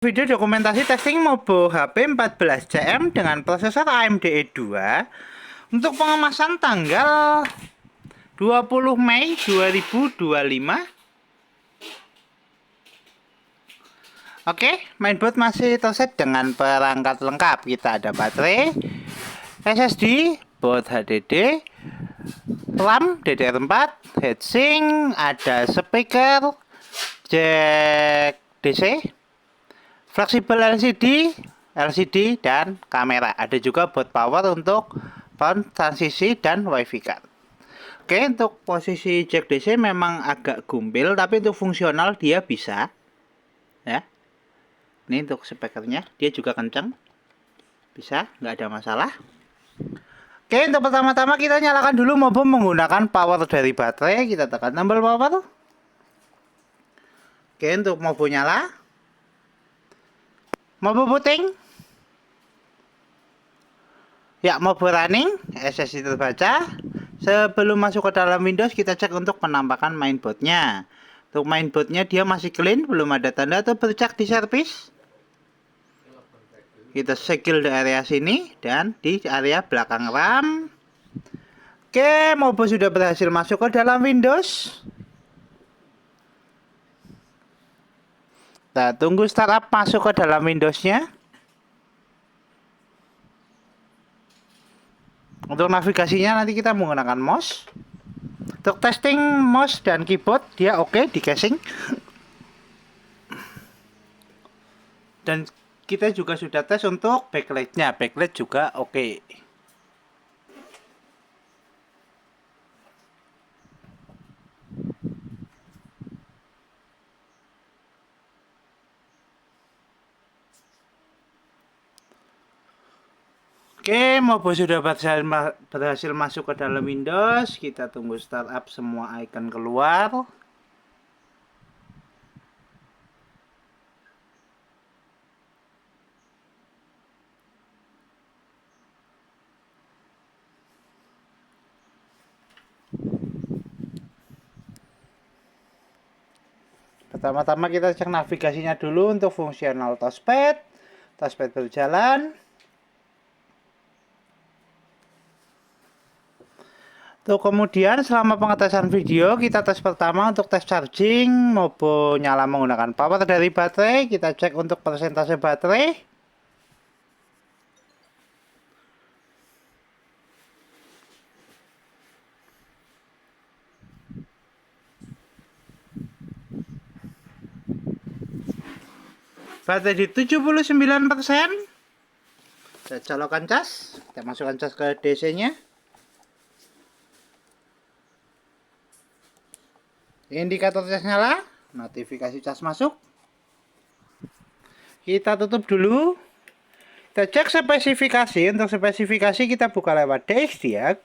video dokumentasi testing Mobo HP 14CM dengan prosesor AMD E2 untuk pengemasan tanggal 20 Mei 2025. Oke, mainboard masih terset dengan perangkat lengkap. Kita ada baterai, SSD, board HDD, RAM DDR4, heatsink, ada speaker, jack DC, fleksibel LCD dan kamera. Ada juga boot power untuk power transisi dan wifi card. Oke, untuk posisi jack DC memang agak gumpil, tapi untuk fungsional dia bisa. Ya, ini untuk speakernya, dia juga kencang, bisa, nggak ada masalah. Oke, untuk pertama-tama kita nyalakan dulu Mobo menggunakan power dari baterai. Kita tekan tombol power. Oke, untuk Mobo nyala. Mobo booting. Ya, Mobo running, SSD terbaca. Sebelum masuk ke dalam Windows, kita cek untuk penampakan mainboardnya. Untuk mainboardnya dia masih clean, belum ada tanda atau bercak di servis. Kita segel di area sini dan di area belakang RAM. Oke, Mobo sudah berhasil masuk ke dalam Windows. Kita tunggu startup masuk ke dalam Windowsnya. Untuk navigasinya nanti kita menggunakan mouse. Untuk testing mouse dan keyboard dia oke di casing. Dan kita juga sudah tes untuk backlightnya. Backlight juga oke. Oke, Mobo sudah berhasil masuk ke dalam Windows. Kita tunggu startup semua icon keluar. Pertama-tama kita cek navigasinya dulu untuk fungsional touchpad. Touchpad berjalan. Tuh, kemudian selama pengetesan video kita tes pertama untuk tes charging. Mobo nyala menggunakan power dari baterai. Kita cek untuk persentase baterai. Baterai di 79%. Kita colokkan cas. Kita masukkan cas ke DC nya. Indikator cas nyala, notifikasi cas masuk. Kita tutup dulu. Kita cek spesifikasi. Untuk spesifikasi kita buka lewat DXDiag.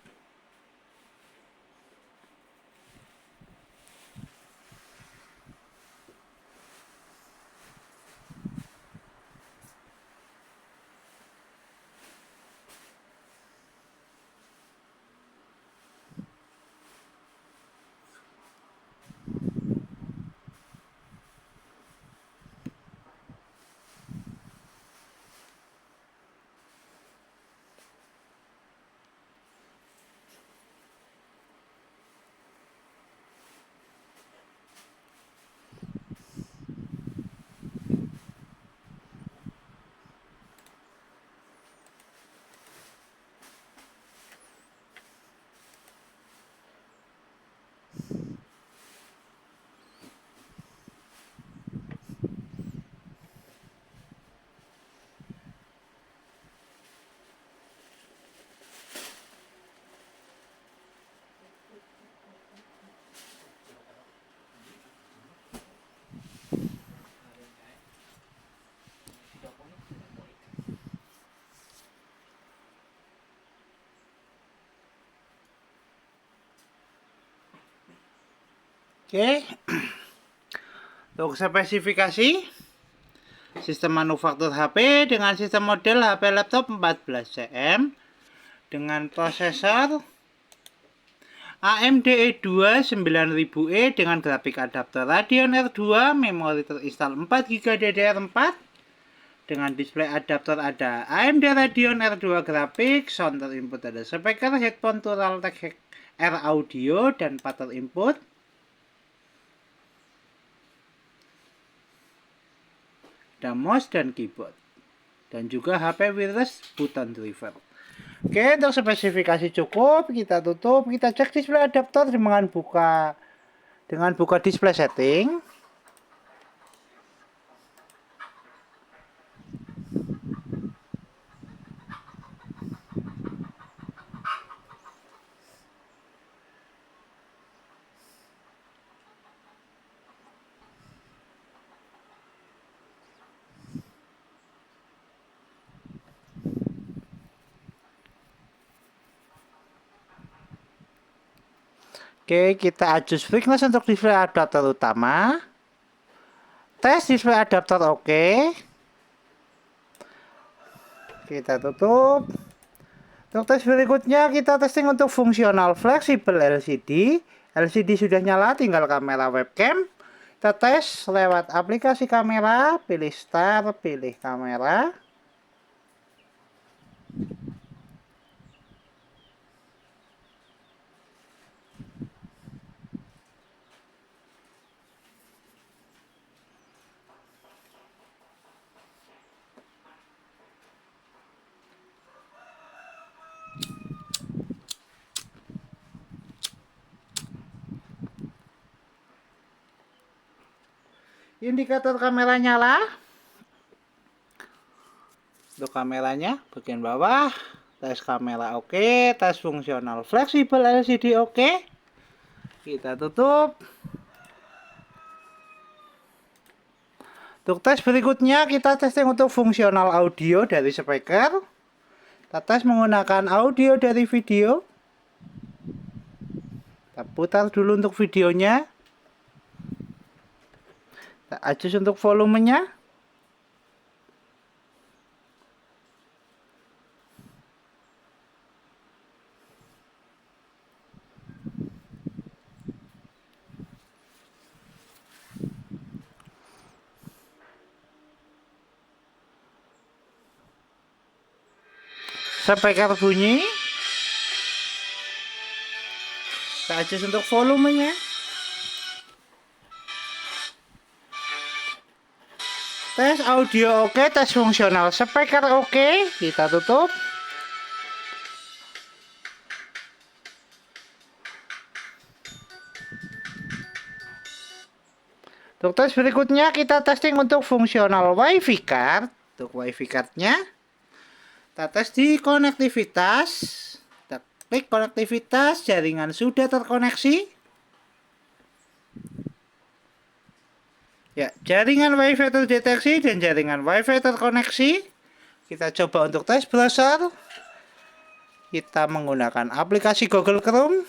Oke. Untuk spesifikasi sistem manufaktur HP dengan sistem model HP laptop 14CM dengan prosesor AMD E2 9000E dengan grafik adaptor Radeon R2, memori terinstall 4GB DDR4, Dengan display adapter ada AMD Radeon R2 grafik, sound input ada speaker, headphone Turaltech R audio, dan power input. Ada mouse dan keyboard. Dan juga HP wireless button driver. Oke, untuk spesifikasi cukup, kita tutup, kita cek display adapter dengan buka display setting. Oke, kita adjust brightness untuk display adapter utama. Tes display adapter oke. Kita tutup. Untuk tes berikutnya kita testing untuk fungsional fleksibel LCD. LCD sudah nyala, tinggal kamera webcam. Kita tes lewat aplikasi kamera, pilih start, pilih kamera. Indikator kamera nyala. Untuk kameranya bagian bawah. Tes kamera oke, tes fungsional fleksibel LCD oke. Kita tutup. Untuk tes berikutnya kita testing untuk fungsional audio dari speaker. Kita tes menggunakan audio dari video. Kita putar dulu untuk videonya. Kita adjust untuk volumenya. Speaker bunyi. Kita adjust untuk volumenya. Tes audio oke, tes fungsional speaker oke. Kita tutup. Untuk tes berikutnya kita testing untuk fungsional WiFi card. Untuk WiFi cardnya kita tes di konektivitas. Kita klik konektivitas, jaringan sudah terkoneksi. Ya, jaringan WiFi terdeteksi dan jaringan WiFi terkoneksi. Kita coba untuk tes browser. Kita menggunakan aplikasi Google Chrome.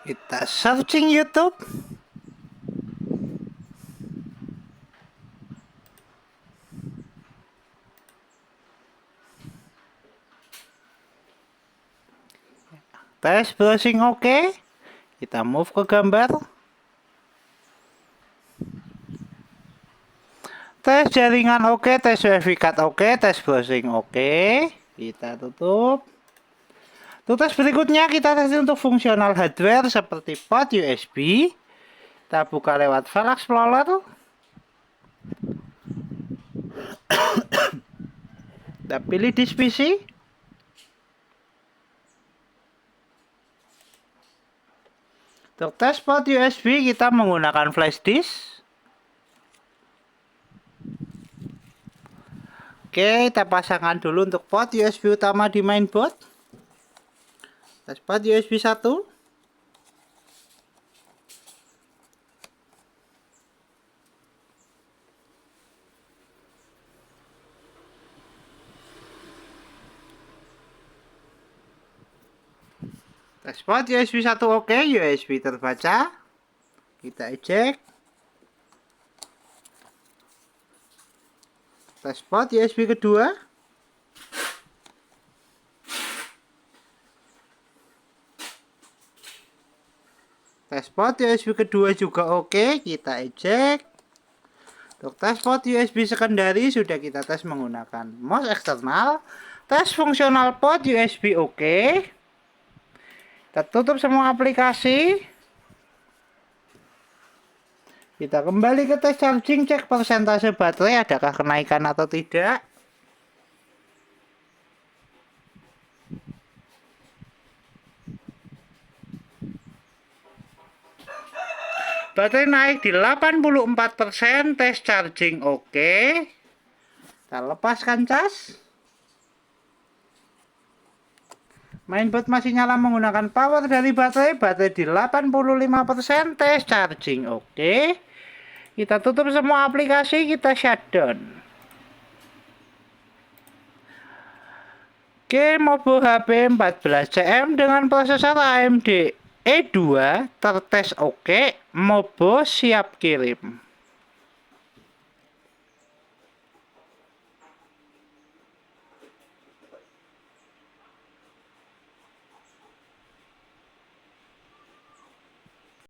Kita searching YouTube. Tes browsing oke. Kita move ke gambar. Tes jaringan oke, tes WiFi card oke, tes browsing oke. Kita tutup. Untuk tes berikutnya kita tes untuk fungsional hardware seperti port USB. Kita buka lewat File Explorer. Kita pilih disk PC. Untuk tes port USB kita menggunakan flash disk. Oke, kita pasangkan dulu untuk port USB utama di mainboard. Tes port USB 1. Tes port USB 1 oke, USB terbaca. Kita eject. Tes port USB kedua. Tes port USB kedua juga oke, kita eject. Untuk tes port USB secondary sudah kita tes menggunakan mouse eksternal. Tes fungsional port USB oke. Kita tutup semua aplikasi. Kita kembali ke tes charging, cek persentase baterai adakah kenaikan atau tidak. Baterai naik di 84%, tes charging oke. Kita lepaskan cas. Mainboard masih nyala menggunakan power dari baterai di 85%, tes charging oke. Kita tutup semua aplikasi, kita shutdown. Oke, Mobo HP 14cm dengan prosesor AMD E2 tertes oke, Mobo siap kirim.